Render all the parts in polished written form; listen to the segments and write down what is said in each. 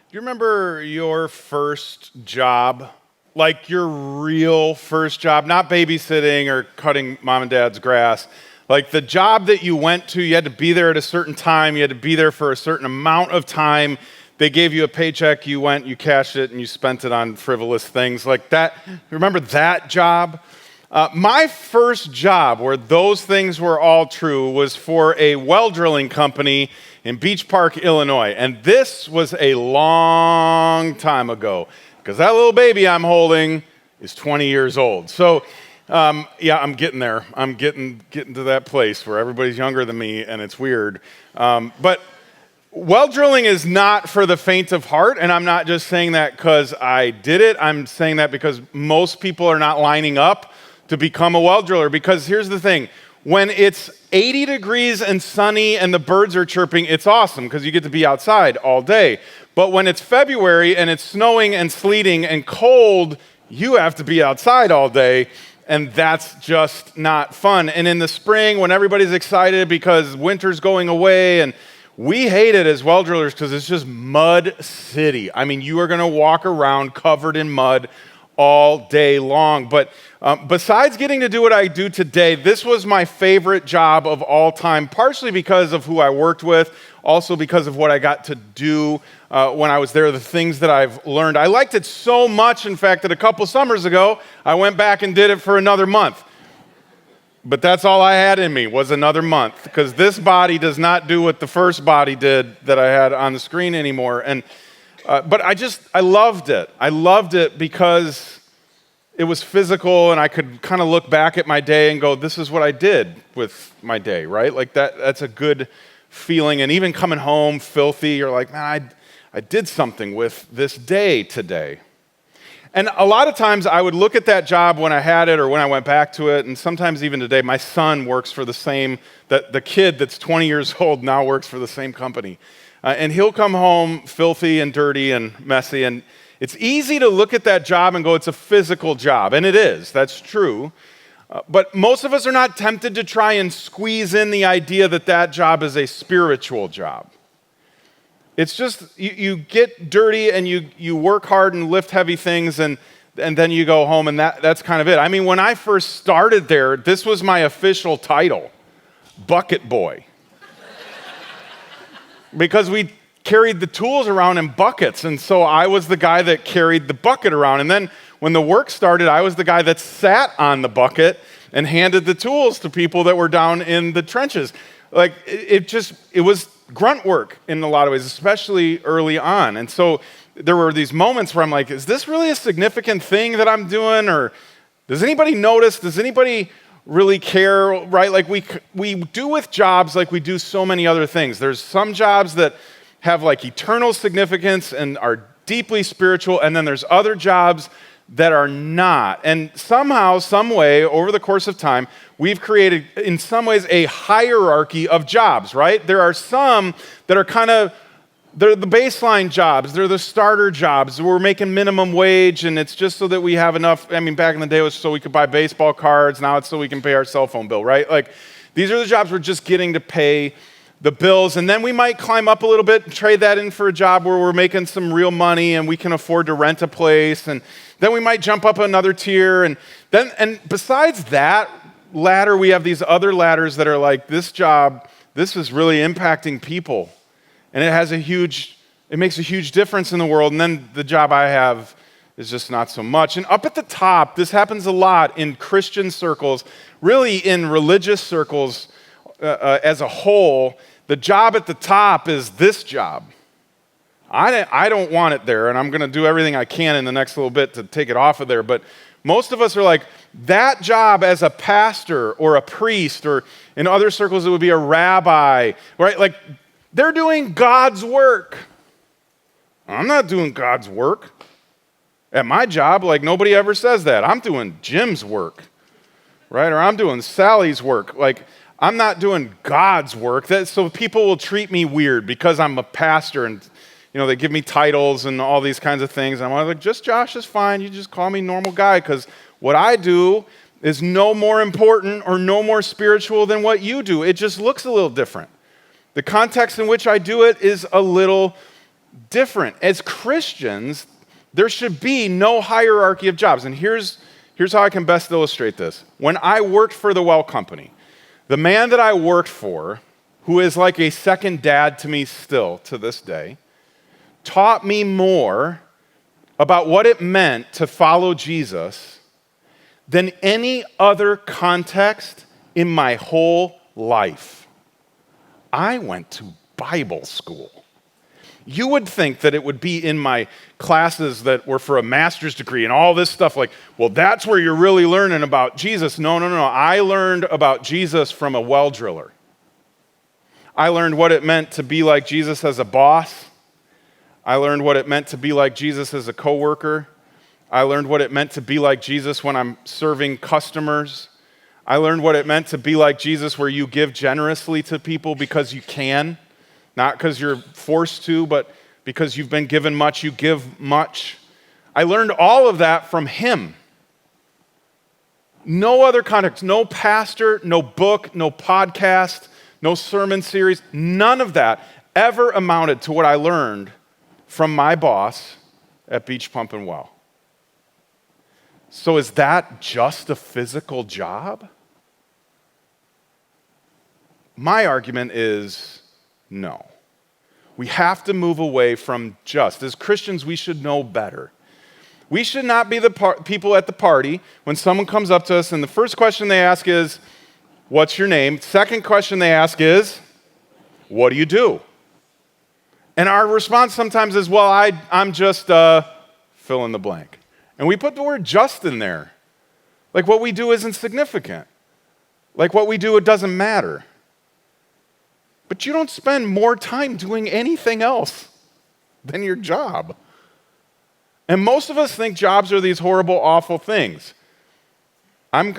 Do you remember your first job? Like your real first job, not babysitting or cutting mom and dad's grass. Like the job that you went to, you had to be there at a certain time, you had to be there for a certain amount of time. They gave you a paycheck, you went, you cashed it, and you spent it on frivolous things like that. Remember that job? My first job, where those things were all true, was for a well drilling company in Beach Park, Illinois. And this was a long time ago, because that little baby I'm holding is 20 years old. So, I'm getting there. I'm getting to that place where everybody's younger than me, and it's weird. But well drilling is not for the faint of heart, and I'm not just saying that because I did it. I'm saying that because most people are not lining up to become a well driller. Because here's the thing. When it's 80 degrees and sunny and the birds are chirping, it's awesome because you get to be outside all day. But when it's February and it's snowing and sleeting and cold, you have to be outside all day, and that's just not fun. And in the spring, when everybody's excited because winter's going away, and we hate it as well drillers because it's just mud city. I mean, you are going to walk around covered in mud all day long. But besides getting to do what I do today, this was my favorite job of all time, partially because of who I worked with, also because of what I got to do when I was there, the things that I've learned. I liked it so much, in fact, that a couple summers ago, I went back and did it for another month. But that's all I had in me was another month, because this body does not do what the first body did that I had on the screen anymore. But I loved it. I loved it because it was physical, and I could kind of look back at my day and go, this is what I did with my day, right? Like that's a good feeling. And even coming home filthy, you're like, man, I did something with this day today. And a lot of times I would look at that job when I had it or when I went back to it, and sometimes even today, my son works for the kid that's 20 years old now works for the same company. And he'll come home filthy and dirty and messy, and it's easy to look at that job and go, it's a physical job, and it is, that's true. But most of us are not tempted to try and squeeze in the idea that that job is a spiritual job. It's just, you get dirty and you work hard and lift heavy things, and then you go home, and that's kind of it. I mean, when I first started there, this was my official title, Bucket Boy. Because we carried the tools around in buckets, and so I was the guy that carried the bucket around. And then when the work started, I was the guy that sat on the bucket and handed the tools to people that were down in the trenches. Like, it was grunt work in a lot of ways, especially early on. And so there were these moments where I'm like, is this really a significant thing that I'm doing? Or does anybody notice? Does anybody really care, right? Like we do with jobs like we do so many other things. There's some jobs that have like eternal significance and are deeply spiritual, and then there's other jobs that are not. And somehow, some way, over the course of time, we've created, in some ways, a hierarchy of jobs, right? There are some that are they're the baseline jobs. They're the starter jobs. We're making minimum wage, and it's just so that we have enough. I mean, back in the day, it was so we could buy baseball cards. Now it's so we can pay our cell phone bill, right? Like, these are the jobs we're just getting to pay the bills. And then we might climb up a little bit and trade that in for a job where we're making some real money and we can afford to rent a place. And then we might jump up another tier. And besides that ladder, we have these other ladders that are like, this job, this is really impacting people. And it makes a huge difference in the world. And then the job I have is just not so much. And up at the top, this happens a lot in Christian circles, really in religious circles as a whole. The job at the top is this job. I don't want it there, and I'm going to do everything I can in the next little bit to take it off of there. But most of us are like, that job as a pastor or a priest, or in other circles it would be a rabbi, right? Like, they're doing God's work. I'm not doing God's work. At my job, like, nobody ever says that. I'm doing Jim's work, right? Or I'm doing Sally's work. Like, I'm not doing God's work. So people will treat me weird because I'm a pastor, and they give me titles and all these kinds of things. And I'm like, just Josh is fine. You just call me normal guy, because what I do is no more important or no more spiritual than what you do. It just looks a little different. The context in which I do it is a little different. As Christians, there should be no hierarchy of jobs. And here's how I can best illustrate this. When I worked for the Well Company, the man that I worked for, who is like a second dad to me still to this day, taught me more about what it meant to follow Jesus than any other context in my whole life. I went to Bible school. You would think that it would be in my classes that were for a master's degree and all this stuff like, well, that's where you're really learning about Jesus. No. I learned about Jesus from a well driller. I learned what it meant to be like Jesus as a boss. I learned what it meant to be like Jesus as a coworker. I learned what it meant to be like Jesus when I'm serving customers. I learned what it meant to be like Jesus where you give generously to people because you can. Not because you're forced to, but because you've been given much, you give much. I learned all of that from him. No other context, no pastor, no book, no podcast, no sermon series, none of that ever amounted to what I learned from my boss at Beach Pump and Well. So is that just a physical job? My argument is no. We have to move away from just. As Christians, we should know better. We should not be the people at the party when someone comes up to us and the first question they ask is, what's your name? Second question they ask is, what do you do? And our response sometimes is, well, I'm just fill in the blank. And we put the word just in there. Like what we do isn't significant. Like what we do, it doesn't matter. But you don't spend more time doing anything else than your job. And most of us think jobs are these horrible, awful things. I'm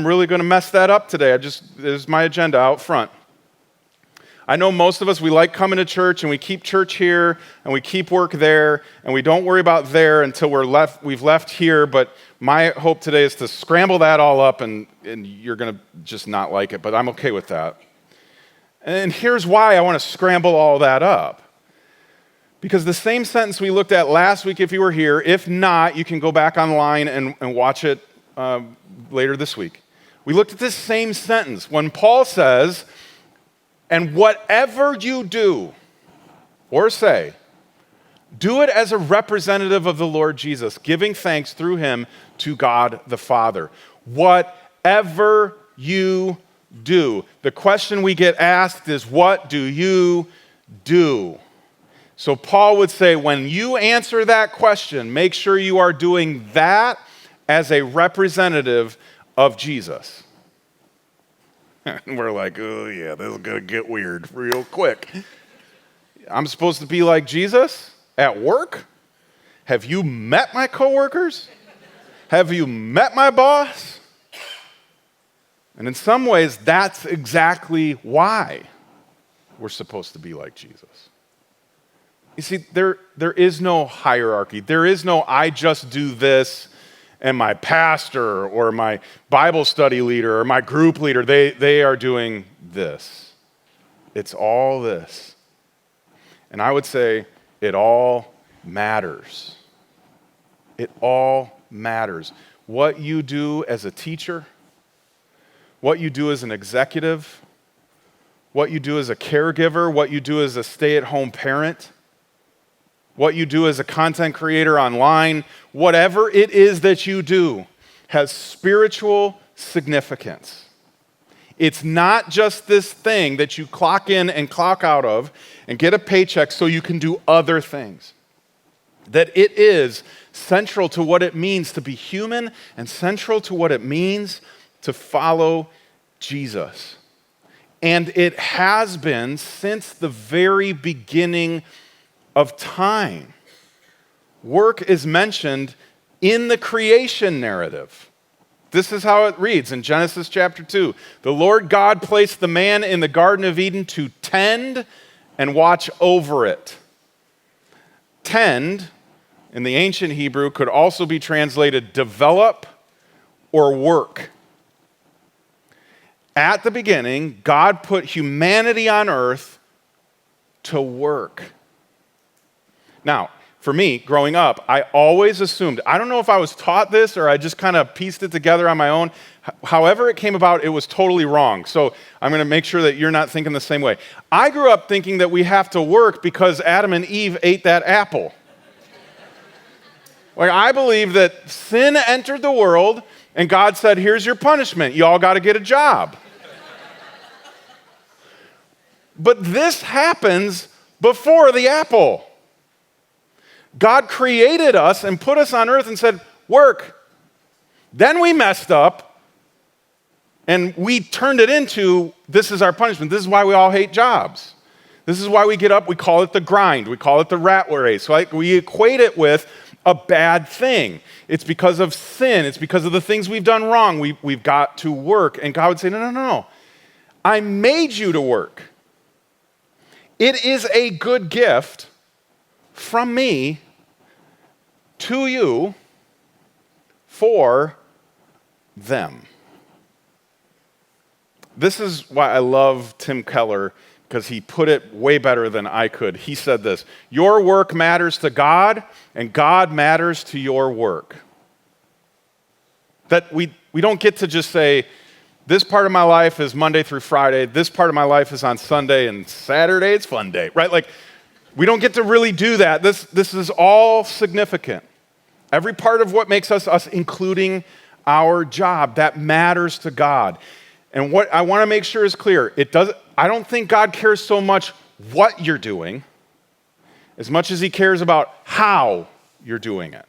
really gonna mess that up today. There's my agenda out front. I know most of us, we like coming to church and we keep church here and we keep work there and we don't worry about there until we've left here. But my hope today is to scramble that all up and you're gonna just not like it, but I'm okay with that. And here's why I want to scramble all that up. Because the same sentence we looked at last week, if you were here, if not, you can go back online and watch it later this week. We looked at this same sentence when Paul says, and whatever you do or say, do it as a representative of the Lord Jesus, giving thanks through him to God the Father. Whatever you do. The question we get asked is, what do you do? So Paul would say, when you answer that question, make sure you are doing that as a representative of Jesus. And we're like, oh yeah, this is going to get weird real quick. I'm supposed to be like Jesus at work? Have you met my coworkers? Have you met my boss? And in some ways, that's exactly why we're supposed to be like Jesus. You see, there is no hierarchy. There is no, I just do this, and my pastor or my Bible study leader or my group leader, they are doing this. It's all this. And I would say it all matters. It all matters. What you do as a teacher, what you do as an executive, what you do as a caregiver, what you do as a stay-at-home parent, what you do as a content creator online, whatever it is that you do has spiritual significance. It's not just this thing that you clock in and clock out of and get a paycheck so you can do other things. That it is central to what it means to be human and central to what it means to follow Jesus. And it has been since the very beginning of time. Work is mentioned in the creation narrative. This is how it reads in Genesis chapter 2. The Lord God placed the man in the Garden of Eden to tend and watch over it. Tend, in the ancient Hebrew, could also be translated develop or work. At the beginning, God put humanity on earth to work. Now, for me, growing up, I always assumed, I don't know if I was taught this or I just kind of pieced it together on my own. However it came about, it was totally wrong. So I'm going to make sure that you're not thinking the same way. I grew up thinking that we have to work because Adam and Eve ate that apple. Like, I believe that sin entered the world and God said, here's your punishment. You all got to get a job. But this happens before the apple. God created us and put us on earth and said, work. Then we messed up and we turned it into, this is our punishment. This is why we all hate jobs. This is why we get up, we call it the grind. We call it the rat race. Right? We equate it with a bad thing. It's because of sin. It's because of the things we've done wrong. We've got to work. And God would say, no. I made you to work. It is a good gift from me to you for them. This is why I love Tim Keller, because he put it way better than I could. He said this: your work matters to God, and God matters to your work. That we don't get to just say, this part of my life is Monday through Friday, this part of my life is on Sunday, and Saturday it's fun day, right? Like, we don't get to really do that. This is all significant. Every part of what makes us, including our job, that matters to God. And what I want to make sure is clear, I don't think God cares so much what you're doing as much as he cares about how you're doing it.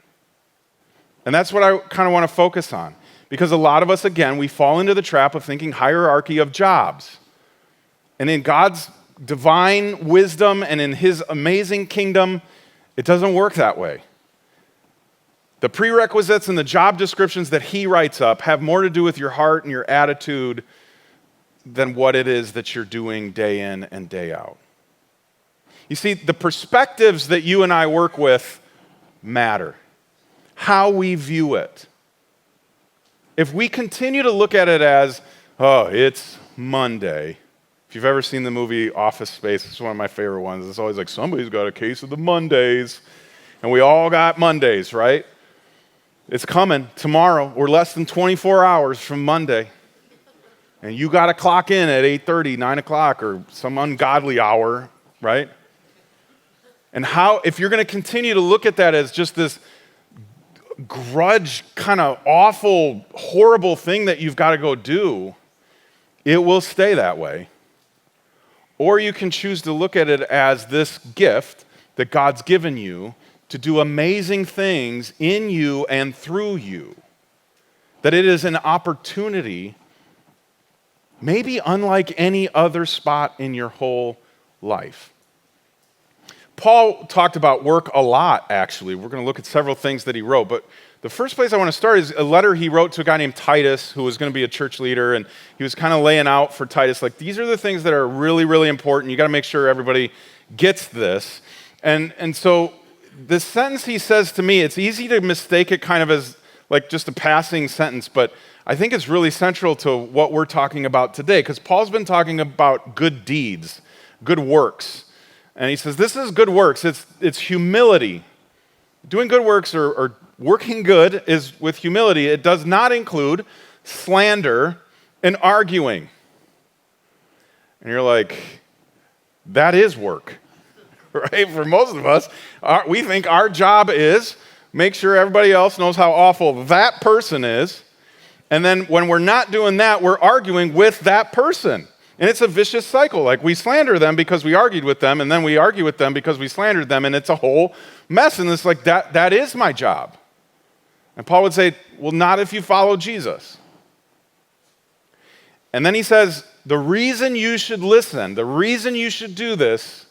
And that's what I kind of want to focus on. Because a lot of us, again, we fall into the trap of thinking hierarchy of jobs. And in God's divine wisdom and in his amazing kingdom, it doesn't work that way. The prerequisites and the job descriptions that he writes up have more to do with your heart and your attitude than what it is that you're doing day in and day out. You see, the perspectives that you and I work with matter. How we view it. If we continue to look at it as, oh, it's Monday. If you've ever seen the movie Office Space, it's one of my favorite ones. It's always like, somebody's got a case of the Mondays. And we all got Mondays, right? It's coming tomorrow. We're less than 24 hours from Monday. And you got to clock in at 8:30, 9 o'clock, or some ungodly hour, right? And if you're going to continue to look at that as just this grudge, kind of awful, horrible thing that you've got to go do, it will stay that way. Or you can choose to look at it as this gift that God's given you to do amazing things in you and through you. That it is an opportunity, maybe unlike any other spot in your whole life. Paul talked about work a lot, actually. We're going to look at several things that he wrote, but the first place I want to start is a letter he wrote to a guy named Titus, who was going to be a church leader, and he was kind of laying out for Titus, like, these are the things that are really, really important. You got to make sure everybody gets this. And so this sentence he says to me, it's easy to mistake it kind of as like just a passing sentence, but I think it's really central to what we're talking about today, because Paul's been talking about good deeds, good works. And he says, this is good works. It's humility. Doing good works or working good is with humility. It does not include slander and arguing. And you're like, that is work, right? For most of us, we think our job is make sure everybody else knows how awful that person is. And then when we're not doing that, we're arguing with that person. And it's a vicious cycle. Like, we slander them because we argued with them, and then we argue with them because we slandered them, and it's a whole mess. And it's like, that is my job. And Paul would say, well, not if you follow Jesus. And then he says, the reason you should listen, the reason you should do this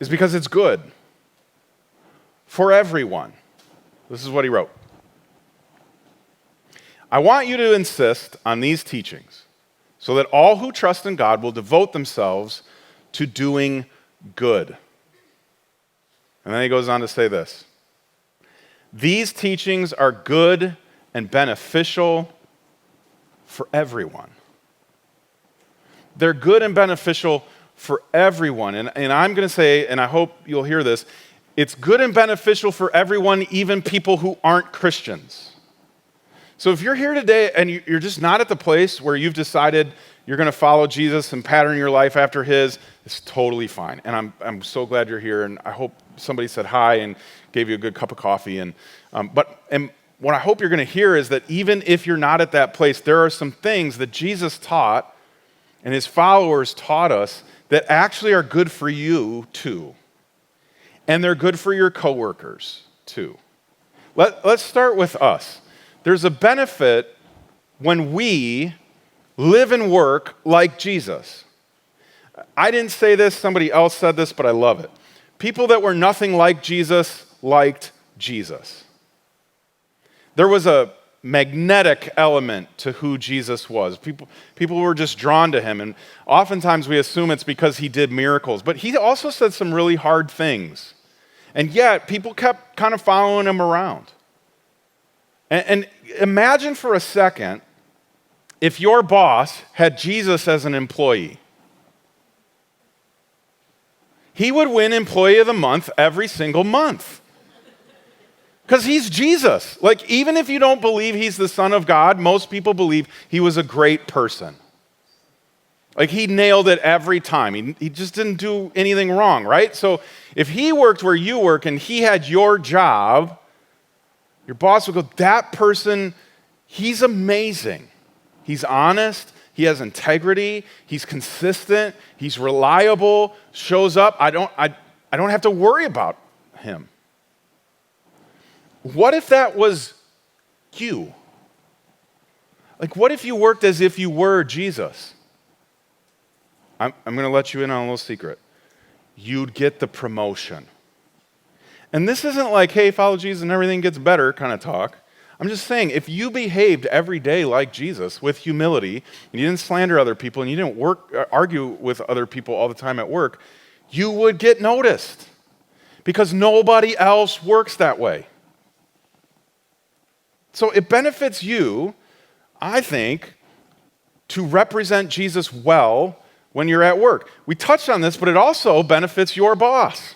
is because it's good for everyone. This is what he wrote. I want you to insist on these teachings, so that all who trust in God will devote themselves to doing good. And then he goes on to say this. These teachings are good and beneficial for everyone. They're good and beneficial for everyone. And I'm going to say, and I hope you'll hear this, It's good and beneficial for everyone, even people who aren't Christians. So if you're here today and you're just not at the place where you've decided you're going to follow Jesus and pattern your life after his, it's totally fine. And I'm so glad you're here, and I hope somebody said hi and gave you a good cup of coffee. And what I hope you're going to hear is that even if you're not at that place, there are some things that Jesus taught and his followers taught us that actually are good for you too. And they're good for your coworkers too. Let's start with us. There's a benefit when we live and work like Jesus. I didn't say this, somebody else said this, but I love it. People that were nothing like Jesus liked Jesus. There was a magnetic element to who Jesus was. People were just drawn to him, and oftentimes we assume it's because he did miracles, but he also said some really hard things. And yet, people kept kind of following him around. And imagine for a second if your boss had Jesus as an employee. He would win Employee of the Month every single month. Because he's Jesus. Like, even if you don't believe he's the Son of God, most people believe he was a great person. Like, he nailed it every time. He just didn't do anything wrong, right? So if he worked where you work and he had your job, your boss would go, that person, he's amazing. He's honest. He has integrity. He's consistent. He's reliable. Shows up. I don't have to worry about him. What if that was you? Like, what if you worked as if you were Jesus? I'm going to let you in on a little secret. You'd get the promotion. And this isn't like, hey, follow Jesus and everything gets better kind of talk. I'm just saying, if you behaved every day like Jesus with humility, and you didn't slander other people, and you didn't argue with other people all the time at work, you would get noticed. Because nobody else works that way. So it benefits you, I think, to represent Jesus well when you're at work. We touched on this, but it also benefits your boss.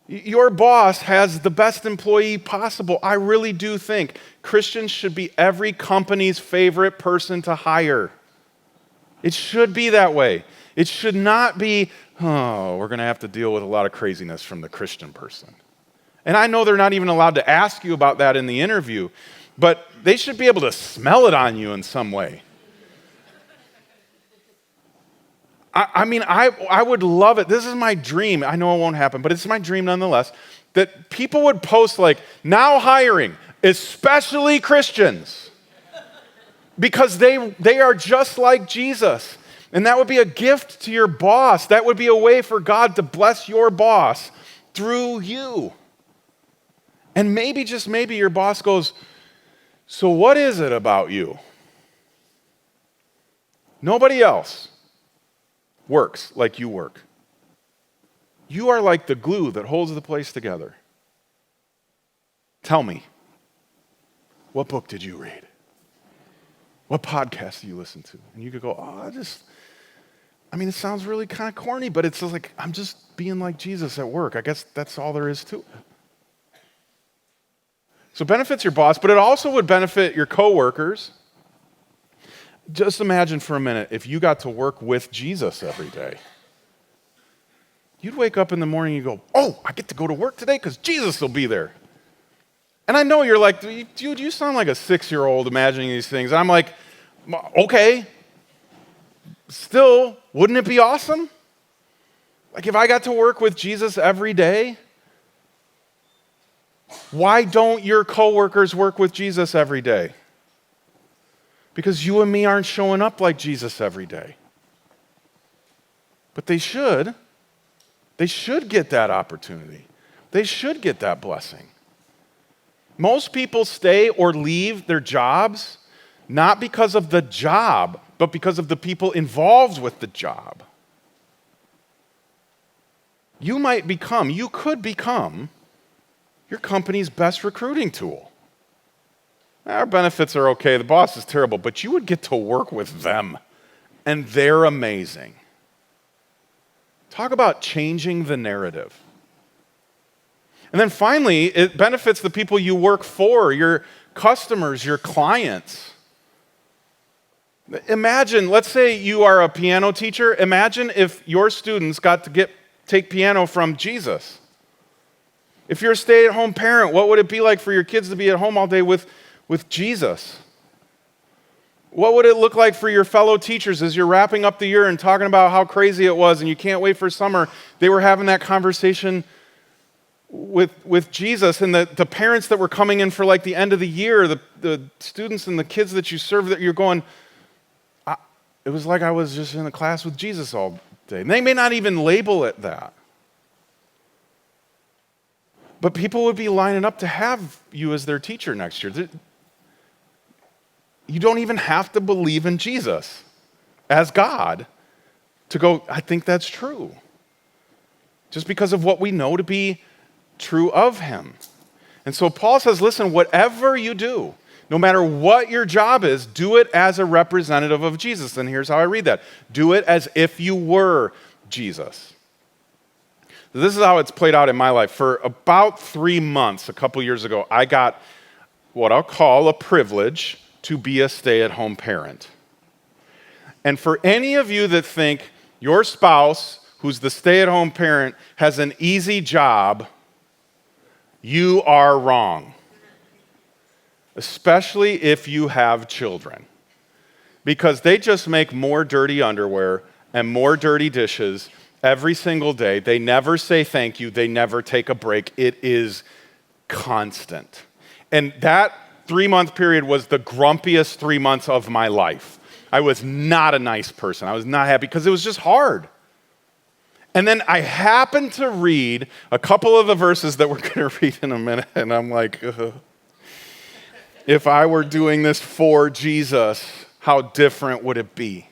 Your boss has the best employee possible. I really do think Christians should be every company's favorite person to hire. It should be that way. It should not be, oh, we're going to have to deal with a lot of craziness from the Christian person. And I know they're not even allowed to ask you about that in the interview, but they should be able to smell it on you in some way. I would love it. This is my dream. I know it won't happen, but it's my dream nonetheless, that people would post like, now hiring, especially Christians, because they are just like Jesus. And that would be a gift to your boss. That would be a way for God to bless your boss through you. And maybe, just maybe, your boss goes, so what is it about you? Nobody else works like you work. You are like the glue that holds the place together. Tell me, what book did you read? What podcast do you listen to? And you could go, it sounds really kind of corny, but it's just like, I'm just being like Jesus at work. I guess that's all there is to it. So it benefits your boss, but it also would benefit your coworkers. Just imagine for a minute if you got to work with Jesus every day. You'd wake up in the morning and you go, oh, I get to go to work today because Jesus will be there. And I know you're like, dude, you sound like a 6-year-old imagining these things. And I'm like, okay. Still, wouldn't it be awesome? Like if I got to work with Jesus every day? Why don't your coworkers work with Jesus every day? Because you and me aren't showing up like Jesus every day. But they should. They should get that opportunity. They should get that blessing. Most people stay or leave their jobs not because of the job, but because of the people involved with the job. You could become your company's best recruiting tool. Our benefits are okay, the boss is terrible, but you would get to work with them, and they're amazing. Talk about changing the narrative. And then finally, it benefits the people you work for, your customers, your clients. Imagine, let's say you are a piano teacher. Imagine if your students got to take piano from Jesus. If you're a stay-at-home parent, what would it be like for your kids to be at home all day with Jesus? What would it look like for your fellow teachers as you're wrapping up the year and talking about how crazy it was and you can't wait for summer? They were having that conversation with Jesus, and the parents that were coming in for like the end of the year, the students and the kids that you serve, that you're going, it was like I was just in a class with Jesus all day. And they may not even label it that. But people would be lining up to have you as their teacher next year. You don't even have to believe in Jesus as God to go, I think that's true. Just because of what we know to be true of him. And so Paul says, listen, whatever you do, no matter what your job is, do it as a representative of Jesus. And here's how I read that. Do it as if you were Jesus. This is how it's played out in my life. For about 3 months, a couple years ago, I got what I'll call a privilege to be a stay-at-home parent. And for any of you that think your spouse, who's the stay-at-home parent, has an easy job, you are wrong. Especially if you have children. Because they just make more dirty underwear and more dirty dishes every single day. They never say thank you. They never take a break. It is constant. And that 3-month period was the grumpiest 3 months of my life. I was not a nice person. I was not happy because it was just hard. And then I happened to read a couple of the verses that we're going to read in a minute, and I'm like, if I were doing this for Jesus, how different would it be?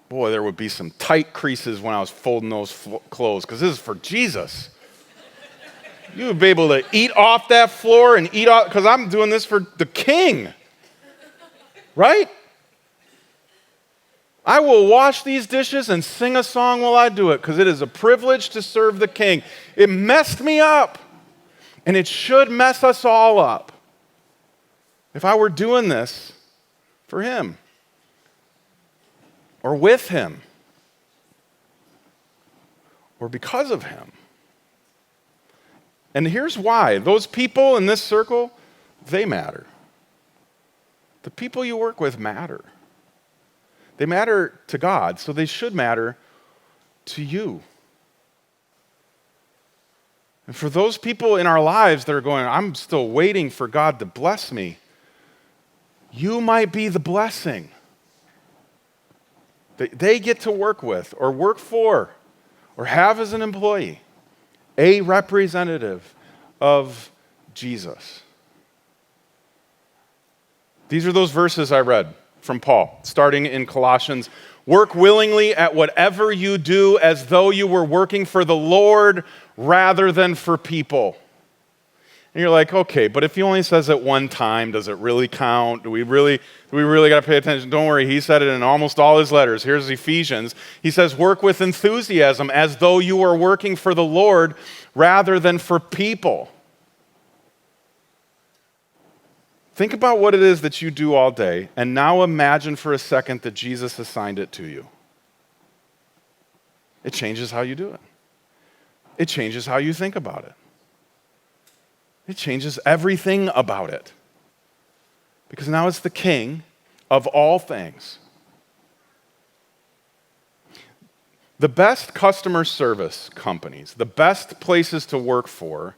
Boy, there would be some tight creases when I was folding those clothes, because this is for Jesus. You would be able to eat off that floor and eat off, because I'm doing this for the King. Right? I will wash these dishes and sing a song while I do it, because it is a privilege to serve the King. It messed me up, and it should mess us all up if I were doing this for him. Or with him, or because of him. And here's why. Those people in this circle, they matter. The people you work with matter. They matter to God, so they should matter to you. And for those people in our lives that are going, I'm still waiting for God to bless me, you might be the blessing. They get to work with, or work for, or have as an employee, a representative of Jesus. These are those verses I read from Paul, starting in Colossians. Work willingly at whatever you do as though you were working for the Lord rather than for people. And you're like, okay, but if he only says it one time, does it really count? Do we really got to pay attention? Don't worry, he said it in almost all his letters. Here's Ephesians. He says, work with enthusiasm as though you are working for the Lord rather than for people. Think about what it is that you do all day, and now imagine for a second that Jesus assigned it to you. It changes how you do it. It changes how you think about it. It changes everything about it. Because now it's the King of all things. The best customer service companies, the best places to work for,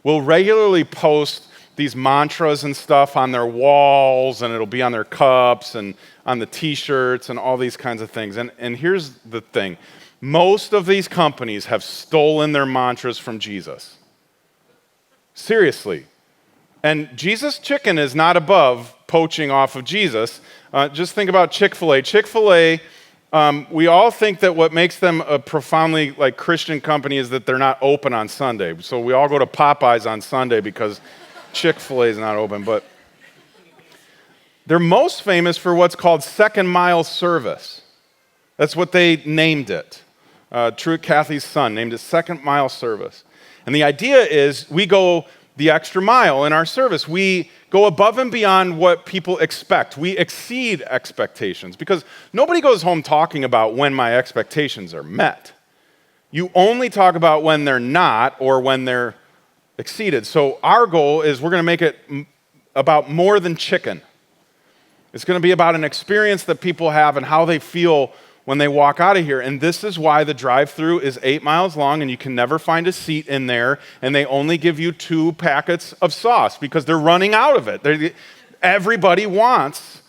will regularly post these mantras and stuff on their walls, and it'll be on their cups and on the t-shirts and all these kinds of things. And here's the thing. Most of these companies have stolen their mantras from Jesus. Seriously. And Jesus Chicken is not above poaching off of Jesus. Just think about Chick-fil-A. Chick-fil-A, we all think that what makes them a profoundly Christian company is that they're not open on Sunday. So we all go to Popeyes on Sunday because Chick-fil-A is not open. But they're most famous for what's called second mile service. That's what they named it. Truett Cathy's son, named it Second Mile Service. And the idea is we go the extra mile in our service. We go above and beyond what people expect. We exceed expectations because nobody goes home talking about when my expectations are met. You only talk about when they're not or when they're exceeded. So our goal is we're going to make it about more than chicken. It's going to be about an experience that people have and how they feel when they walk out of here. And this is why the drive-through is 8 miles long and you can never find a seat in there, and they only give you 2 packets of sauce because they're running out of it. Everybody wants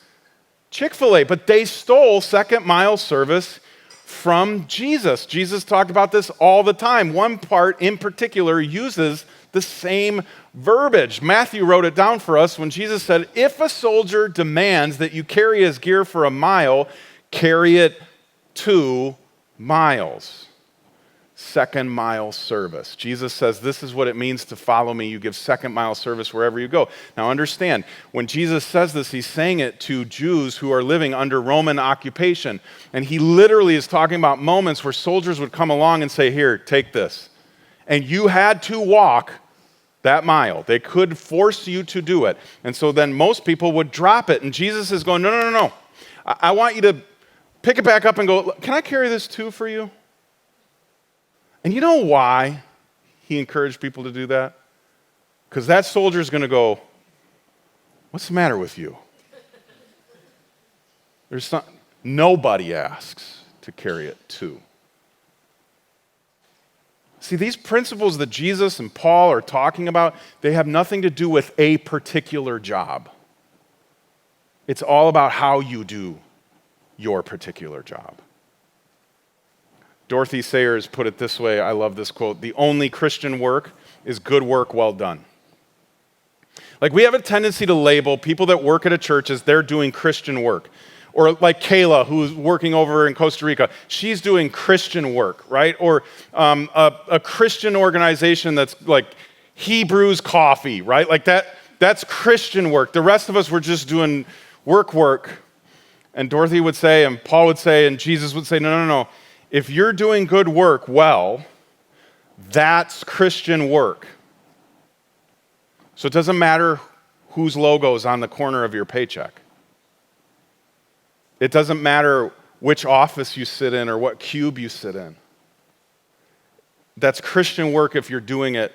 Chick-fil-A, but they stole Second Mile Service from Jesus. Jesus talked about this all the time. One part in particular uses the same verbiage. Matthew wrote it down for us when Jesus said, if a soldier demands that you carry his gear for a mile, carry it 2 miles. Second mile service. Jesus says this is what it means to follow me. You give second mile service wherever you go. Now understand, when Jesus says this, he's saying it to Jews who are living under Roman occupation. And he literally is talking about moments where soldiers would come along and say, here, take this. And you had to walk that mile. They could force you to do it. And so then most people would drop it. And Jesus is going, no. I want you to pick it back up and go, can I carry this too for you? And you know why he encouraged people to do that? Because that soldier's going to go, what's the matter with you? Nobody asks to carry it too. See, these principles that Jesus and Paul are talking about, they have nothing to do with a particular job. It's all about how you do your particular job. Dorothy Sayers put it this way, I love this quote, the only Christian work is good work well done. Like we have a tendency to label people that work at a church as they're doing Christian work. Or like Kayla, who's working over in Costa Rica, she's doing Christian work, right? Or a Christian organization that's like Hebrews Coffee, right? Like that's Christian work. The rest of us were just doing work. And Dorothy would say, and Paul would say, and Jesus would say, no. If you're doing good work well, that's Christian work. So it doesn't matter whose logo is on the corner of your paycheck. It doesn't matter which office you sit in or what cube you sit in. That's Christian work if you're doing it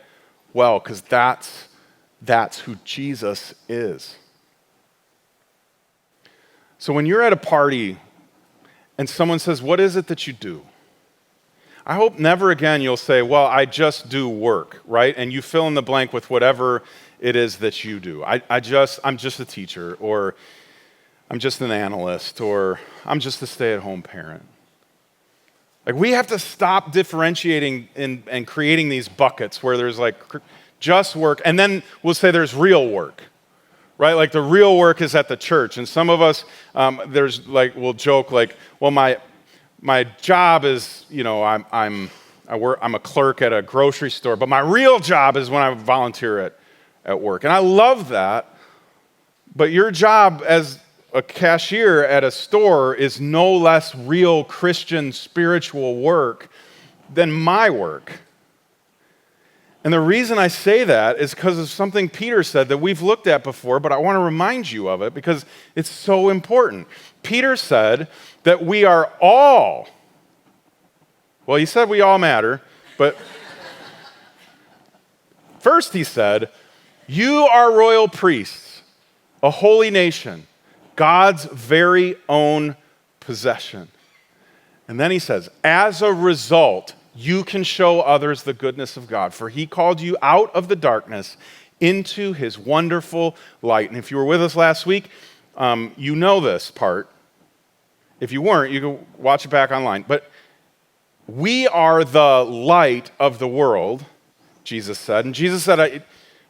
well, because that's who Jesus is. So when you're at a party and someone says, what is it that you do? I hope never again you'll say, well, I just do work, right? And you fill in the blank with whatever it is that you do. I'm just a teacher, or I'm just an analyst, or I'm just a stay-at-home parent. Like we have to stop differentiating and creating these buckets where there's like just work, and then we'll say there's real work. Right, like the real work is at the church, and some of us, we'll joke like, well, my job is, I'm a clerk at a grocery store, but my real job is when I volunteer at work, and I love that. But your job as a cashier at a store is no less real Christian spiritual work than my work. And the reason I say that is because of something Peter said that we've looked at before, but I want to remind you of it because it's so important. Peter said that we are all, well, he said we all matter, but first he said, you are royal priests, a holy nation, God's very own possession. And then he says, as a result, you can show others the goodness of God, for he called you out of the darkness into his wonderful light. And if you were with us last week, you know this part. If you weren't, you can watch it back online. But we are the light of the world, Jesus said. And Jesus said,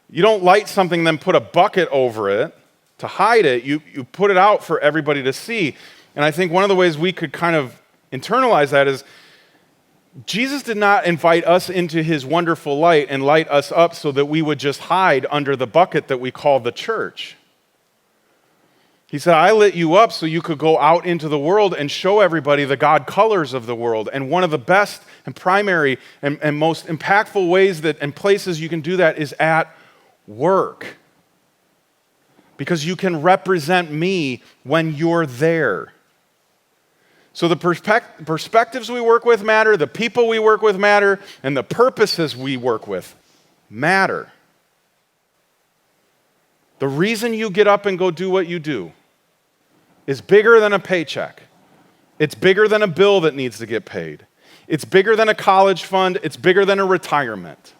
you don't light something, then put a bucket over it to hide it. You put it out for everybody to see. And I think one of the ways we could kind of internalize that is Jesus did not invite us into his wonderful light and light us up so that we would just hide under the bucket that we call the church. He said, I lit you up so you could go out into the world and show everybody the God colors of the world. And one of the best and primary and most impactful ways that and places you can do that is at work. Because you can represent me when you're there. So the perspectives we work with matter, the people we work with matter, and the purposes we work with matter. The reason you get up and go do what you do is bigger than a paycheck. It's bigger than a bill that needs to get paid. It's bigger than a college fund. It's bigger than a retirement.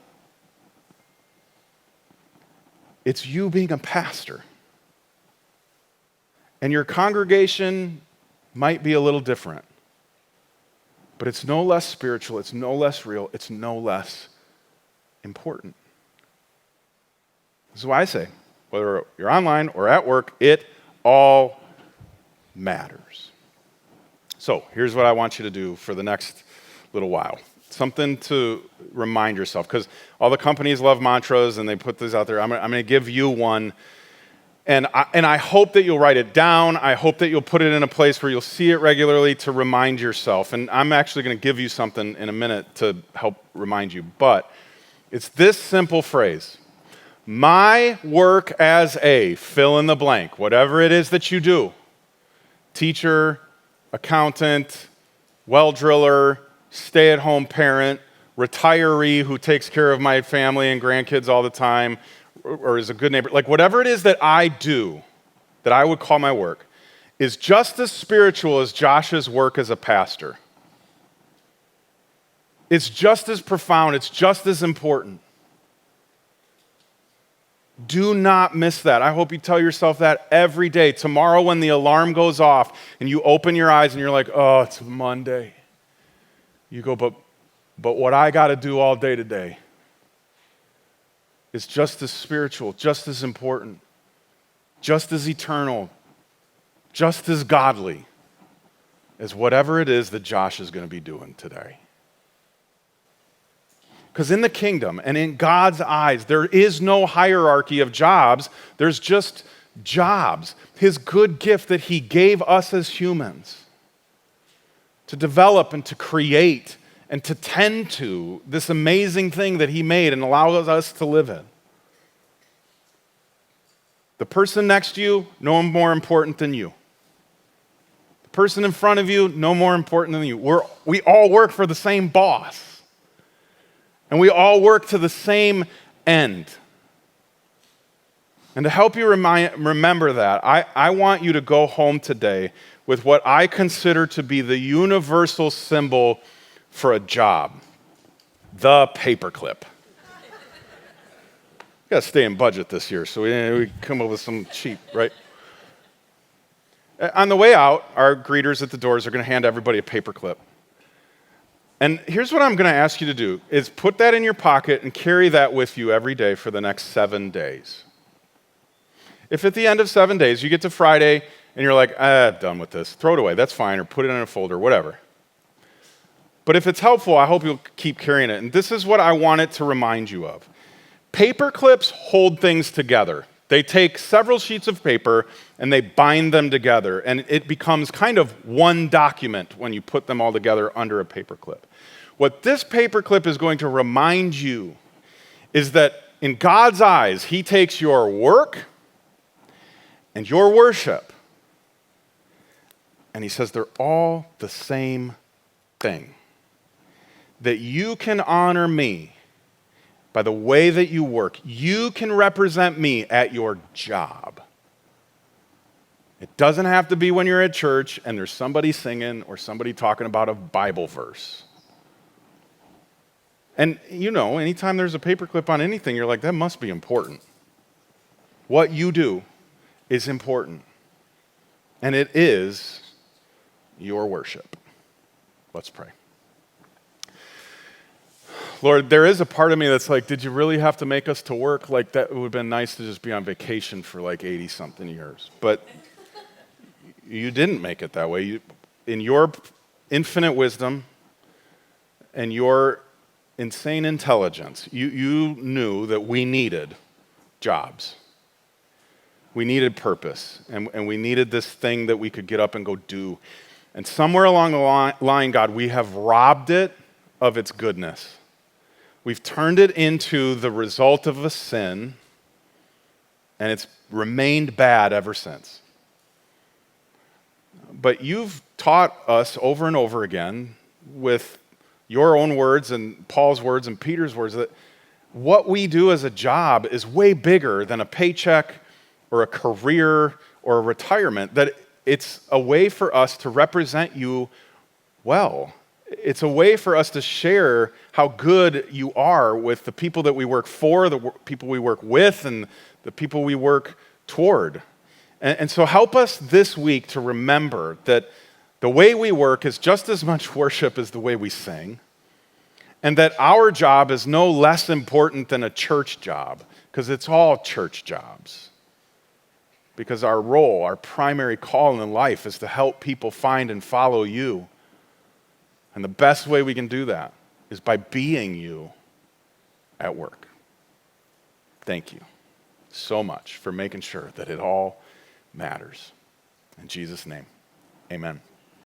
It's you being a pastor. And your congregation might be a little different. But it's no less spiritual. It's no less real. It's no less important. This is why I say, whether you're online or at work, it all matters. So here's what I want you to do for the next little while. Something to remind yourself, because all the companies love mantras and they put this out there. I'm going to give you one, and I hope that you'll write it down. I hope that you'll put it in a place where you'll see it regularly to remind yourself. And I'm actually going to give you something in a minute to help remind you. But it's this simple phrase. My work as a fill in the blank, whatever it is that you do, teacher, accountant, well driller, stay-at-home parent, retiree who takes care of my family and grandkids all the time, or is a good neighbor, like whatever it is that I do, that I would call my work, is just as spiritual as Josh's work as a pastor. It's just as profound, it's just as important. Do not miss that. I hope you tell yourself that every day. Tomorrow when the alarm goes off and you open your eyes and you're like, oh, it's Monday. You go, but what I got to do all day today is just as spiritual, just as important, just as eternal, just as godly as whatever it is that Josh is going to be doing today. Because in the kingdom and in God's eyes, there is no hierarchy of jobs. There's just jobs. His good gift that he gave us as humans to develop and to create and to tend to this amazing thing that he made and allows us to live in. The person next to you, no more important than you. The person in front of you, no more important than you. We all work for the same boss. And we all work to the same end. And to help you remember that, I want you to go home today with what I consider to be the universal symbol for a job, the paperclip. We got to stay in budget this year, so we come up with some cheap, right? On the way out, our greeters at the doors are going to hand everybody a paperclip. And here's what I'm going to ask you to do, is put that in your pocket and carry that with you every day for the next 7 days. If at the end of 7 days you get to Friday and you're like, I'm done with this, throw it away, that's fine, or put it in a folder, whatever. But if it's helpful, I hope you'll keep carrying it. And this is what I want it to remind you of. Paper clips hold things together. They take several sheets of paper and they bind them together, and it becomes kind of one document when you put them all together under a paper clip. What this paper clip is going to remind you is that in God's eyes, he takes your work and your worship, and he says they're all the same thing. That you can honor me by the way that you work. You can represent me at your job. It doesn't have to be when you're at church and there's somebody singing or somebody talking about a Bible verse. And you know, anytime there's a paperclip on anything, you're like, that must be important. What you do is important. And it is your worship. Let's pray. Lord, there is a part of me that's like, did you really have to make us to work? Like, that would have been nice to just be on vacation for like 80-something years. But you didn't make it that way. In your infinite wisdom and your insane intelligence, you knew that we needed jobs. We needed purpose, and we needed this thing that we could get up and go do. And somewhere along the line, God, we have robbed it of its goodness. We've turned it into the result of a sin, and it's remained bad ever since. But you've taught us over and over again with your own words and Paul's words and Peter's words that what we do as a job is way bigger than a paycheck or a career or a retirement, that it's a way for us to represent you well. It's a way for us to share how good you are with the people that we work for, the people we work with, and the people we work toward. And so help us this week to remember that the way we work is just as much worship as the way we sing, and that our job is no less important than a church job, because it's all church jobs. Because our role, our primary call in life is to help people find and follow you. And the best way we can do that is by being you at work. Thank you so much for making sure that it all matters. In Jesus' name, amen.